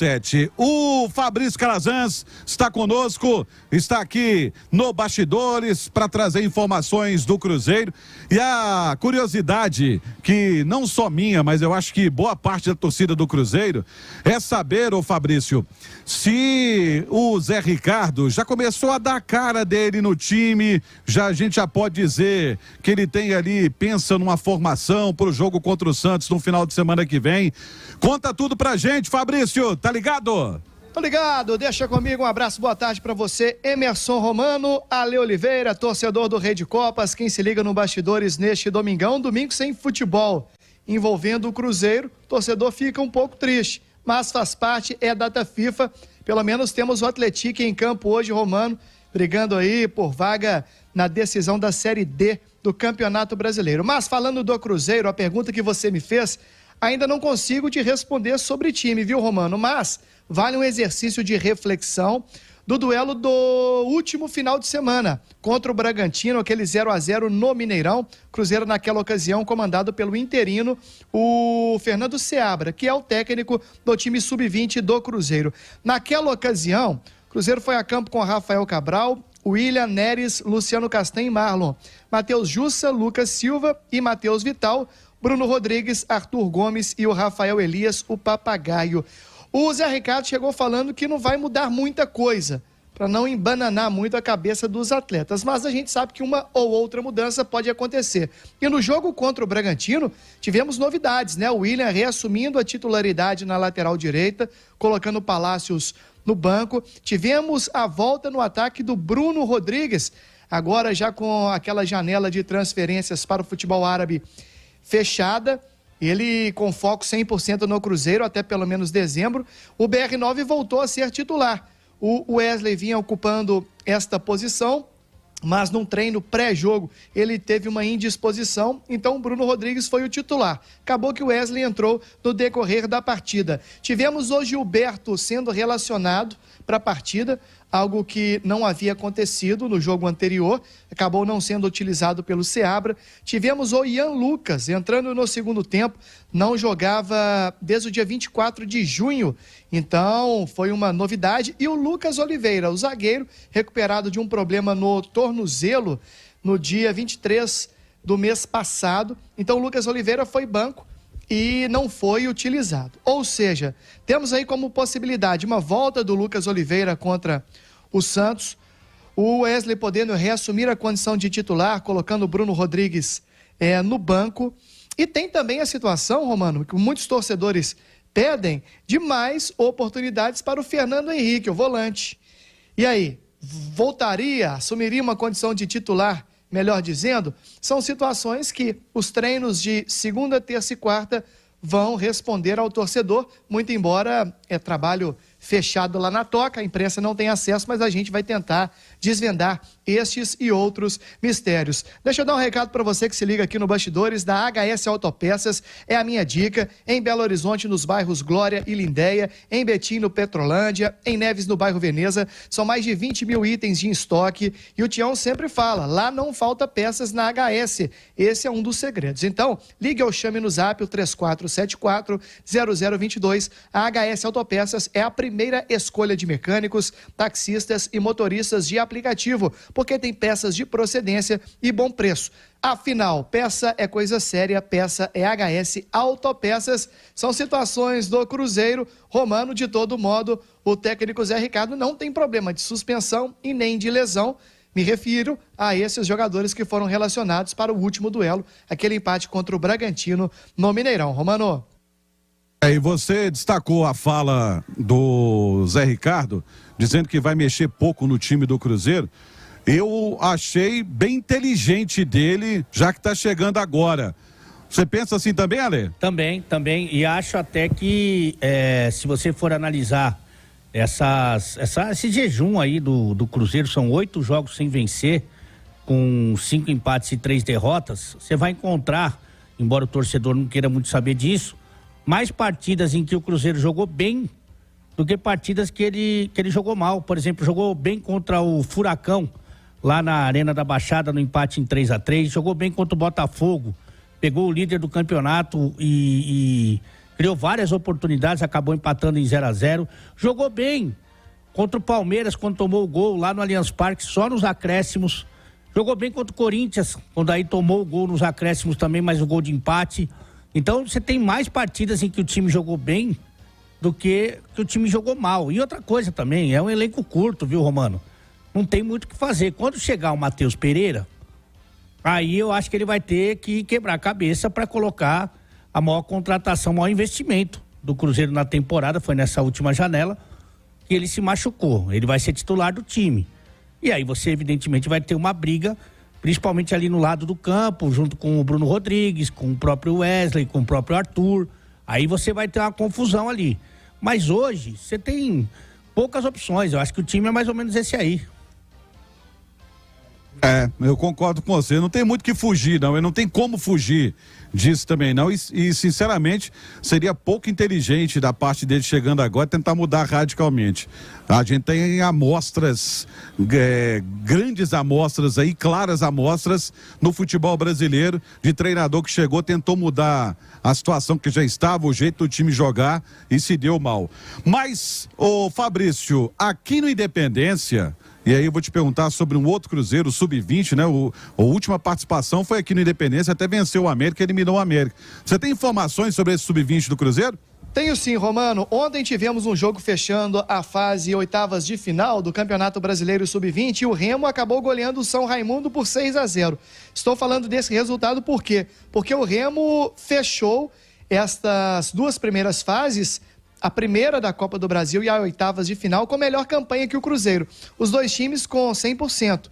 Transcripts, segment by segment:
7. O Fabrício Calazans está conosco, está aqui no Bastidores para trazer informações do Cruzeiro. E a curiosidade, que não só minha, mas eu acho que boa parte da torcida do Cruzeiro, é saber, ô Fabrício, se o Zé Ricardo já começou a dar a cara dele no time, a gente já pode dizer que ele tem ali, pensa numa formação para o jogo contra o Santos no final de semana que vem. Conta tudo pra gente, Fabrício. Tá ligado? Tô ligado, deixa comigo um abraço, boa tarde pra você, Emerson Romano, Ale Oliveira, torcedor do Rei de Copas, quem se liga no Bastidores neste domingão, domingo sem futebol, envolvendo o Cruzeiro, torcedor fica um pouco triste, mas faz parte, é data FIFA, pelo menos temos o Atlético em campo hoje, Romano, brigando aí por vaga na decisão da Série D do Campeonato Brasileiro. Mas falando do Cruzeiro, a pergunta que você me fez, ainda não consigo te responder sobre time, viu, Romano? Mas vale um exercício de reflexão do duelo do último final de semana contra o Bragantino, aquele 0-0 no Mineirão. Cruzeiro naquela ocasião comandado pelo interino, o Fernando Seabra, que é o técnico do time sub-20 do Cruzeiro. Naquela ocasião, o Cruzeiro foi a campo com Rafael Cabral, William Neres, Luciano Castanho e Marlon, Matheus Jussa, Lucas Silva e Matheus Vital, Bruno Rodrigues, Arthur Gomes e o Rafael Elias, o Papagaio. O Zé Ricardo chegou falando que não vai mudar muita coisa, para não embananar muito a cabeça dos atletas, mas a gente sabe que uma ou outra mudança pode acontecer. E no jogo contra o Bragantino, tivemos novidades, né? O William reassumindo a titularidade na lateral direita, colocando o Palácios no banco. Tivemos a volta no ataque do Bruno Rodrigues, agora já com aquela janela de transferências para o futebol árabe fechada, ele com foco 100% no Cruzeiro até pelo menos dezembro. O BR9 voltou a ser titular. O Wesley vinha ocupando esta posição, mas num treino pré-jogo ele teve uma indisposição, então o Bruno Rodrigues foi o titular. Acabou que o Wesley entrou no decorrer da partida. Tivemos o Gilberto sendo relacionado para a partida, algo que não havia acontecido no jogo anterior, acabou não sendo utilizado pelo Seabra. Tivemos o Ian Lucas entrando no segundo tempo, não jogava desde o dia 24 de junho, então foi uma novidade. E o Lucas Oliveira, o zagueiro, recuperado de um problema no tornozelo no dia 23 do mês passado, então o Lucas Oliveira foi banco e não foi utilizado. Ou seja, temos aí como possibilidade uma volta do Lucas Oliveira contra o Santos, o Wesley podendo reassumir a condição de titular, colocando o Bruno Rodrigues no banco. E tem também a situação, Romano, que muitos torcedores pedem de mais oportunidades para o Fernando Henrique, o volante. E aí, voltaria, assumiria uma condição de titular, melhor dizendo? São situações que os treinos de segunda, terça e quarta vão responder ao torcedor, muito embora é trabalho fechado lá na toca, a imprensa não tem acesso, mas a gente vai tentar desvendar estes e outros mistérios. Deixa eu dar um recado para você que se liga aqui no Bastidores da HS Autopeças, é a minha dica, em Belo Horizonte, nos bairros Glória e Lindéia, em Betim, no Petrolândia, em Neves, no bairro Veneza, são mais de 20 mil itens em estoque, e o Tião sempre fala, lá não falta peças na HS, esse é um dos segredos. Então, ligue ou chame no zap o 3474-0022, a HS Autopeças é a primeira escolha de mecânicos, taxistas e motoristas de aplicativo, porque tem peças de procedência e bom preço. Afinal, peça é coisa séria, peça é HS Autopeças. São situações do Cruzeiro. Romano, de todo modo, o técnico Zé Ricardo não tem problema de suspensão e nem de lesão. Me refiro a esses jogadores que foram relacionados para o último duelo, aquele empate contra o Bragantino no Mineirão. Romano. E você destacou a fala do Zé Ricardo, dizendo que vai mexer pouco no time do Cruzeiro. Eu achei bem inteligente dele, já que está chegando agora. Você pensa assim também, Ale? Também. E acho até que, se você for analisar esse jejum aí do Cruzeiro, são 8 jogos sem vencer, com 5 empates e 3 derrotas, você vai encontrar, embora o torcedor não queira muito saber disso, mais partidas em que o Cruzeiro jogou bem do que partidas que ele jogou mal. Por exemplo, jogou bem contra o Furacão, lá na Arena da Baixada, no empate em 3-3, jogou bem contra o Botafogo, pegou o líder do campeonato e criou várias oportunidades, acabou empatando em 0-0, jogou bem contra o Palmeiras, quando tomou o gol lá no Allianz Parque, só nos acréscimos, jogou bem contra o Corinthians, quando aí tomou o gol nos acréscimos também, mas o gol de empate. Então você tem mais partidas em que o time jogou bem do que o time jogou mal. E outra coisa também, é um elenco curto, viu, Romano? Não tem muito o que fazer. Quando chegar o Matheus Pereira, aí eu acho que ele vai ter que quebrar a cabeça para colocar a maior contratação, o maior investimento do Cruzeiro na temporada, foi nessa última janela, que ele se machucou. Ele vai ser titular do time. E aí você, evidentemente, vai ter uma briga, principalmente ali no lado do campo, junto com o Bruno Rodrigues, com o próprio Wesley, com o próprio Arthur. Aí você vai ter uma confusão ali. Mas hoje, você tem poucas opções. Eu acho que o time é mais ou menos esse aí. Eu concordo com você, não tem muito que fugir não, e não tem como fugir disso também não, e sinceramente seria pouco inteligente da parte dele chegando agora tentar mudar radicalmente. A gente tem amostras, grandes amostras aí, claras amostras no futebol brasileiro, de treinador que chegou, tentou mudar a situação que já estava, o jeito do time jogar e se deu mal. Mas, ô Fabrício, aqui no Independência, e aí eu vou te perguntar sobre um outro Cruzeiro, o Sub-20, né? A última participação foi aqui no Independência, até venceu o América, eliminou o América. Você tem informações sobre esse Sub-20 do Cruzeiro? Tenho sim, Romano. Ontem tivemos um jogo fechando a fase oitavas de final do Campeonato Brasileiro Sub-20 e o Remo acabou goleando o São Raimundo por 6-0. Estou falando desse resultado por quê? Porque o Remo fechou estas duas primeiras fases, a primeira da Copa do Brasil e a oitavas de final, com melhor campanha que o Cruzeiro. Os dois times com 100%.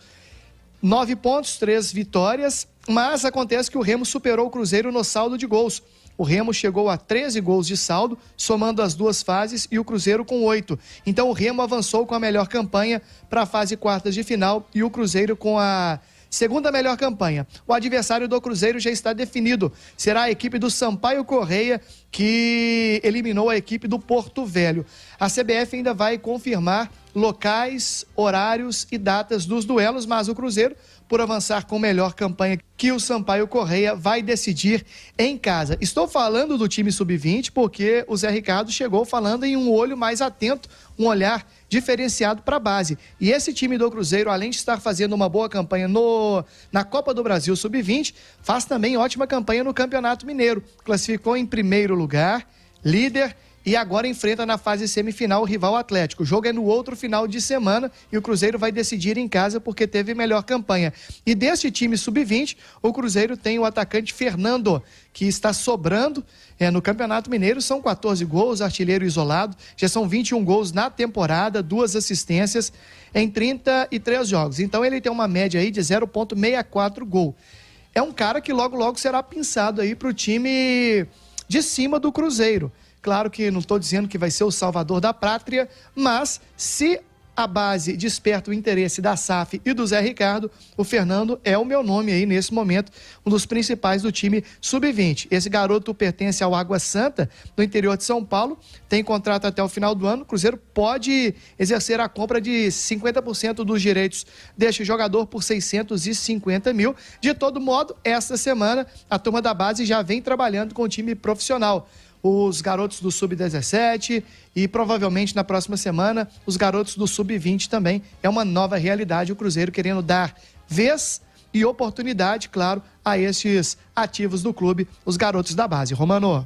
9 pontos, 3 vitórias, mas acontece que o Remo superou o Cruzeiro no saldo de gols. O Remo chegou a 13 gols de saldo, somando as duas fases, e o Cruzeiro com 8. Então o Remo avançou com a melhor campanha para a fase quartas de final e o Cruzeiro com a segunda melhor campanha. O adversário do Cruzeiro já está definido. Será a equipe do Sampaio Correia, que eliminou a equipe do Porto Velho. A CBF ainda vai confirmar locais, horários e datas dos duelos, mas o Cruzeiro, por avançar com melhor campanha que o Sampaio Correia, vai decidir em casa. Estou falando do time sub-20 porque o Zé Ricardo chegou falando em um olho mais atento, um olhar diferenciado para a base. E esse time do Cruzeiro, além de estar fazendo uma boa campanha na Copa do Brasil sub-20, faz também ótima campanha no Campeonato Mineiro. Classificou em primeiro lugar, líder, e agora enfrenta na fase semifinal o rival Atlético. O jogo é no outro final de semana e o Cruzeiro vai decidir em casa porque teve melhor campanha. E deste time sub-20, o Cruzeiro tem o atacante Fernando, que está sobrando no Campeonato Mineiro. São 14 gols, artilheiro isolado, já são 21 gols na temporada, 2 assistências em 33 jogos. Então ele tem uma média aí de 0,64 gol. É um cara que logo será pensado aí para o time de cima do Cruzeiro. Claro que não estou dizendo que vai ser o salvador da pátria, mas se a base desperta o interesse da SAF e do Zé Ricardo, o Fernando é o meu nome aí nesse momento, um dos principais do time sub-20. Esse garoto pertence ao Água Santa, no interior de São Paulo, tem contrato até o final do ano. O Cruzeiro pode exercer a compra de 50% dos direitos deste jogador por 650 mil. De todo modo, esta semana a turma da base já vem trabalhando com o time profissional. Os garotos do Sub-17 e provavelmente na próxima semana os garotos do Sub-20 também. É uma nova realidade, o Cruzeiro querendo dar vez e oportunidade, claro, a estes ativos do clube, os garotos da base. Romano.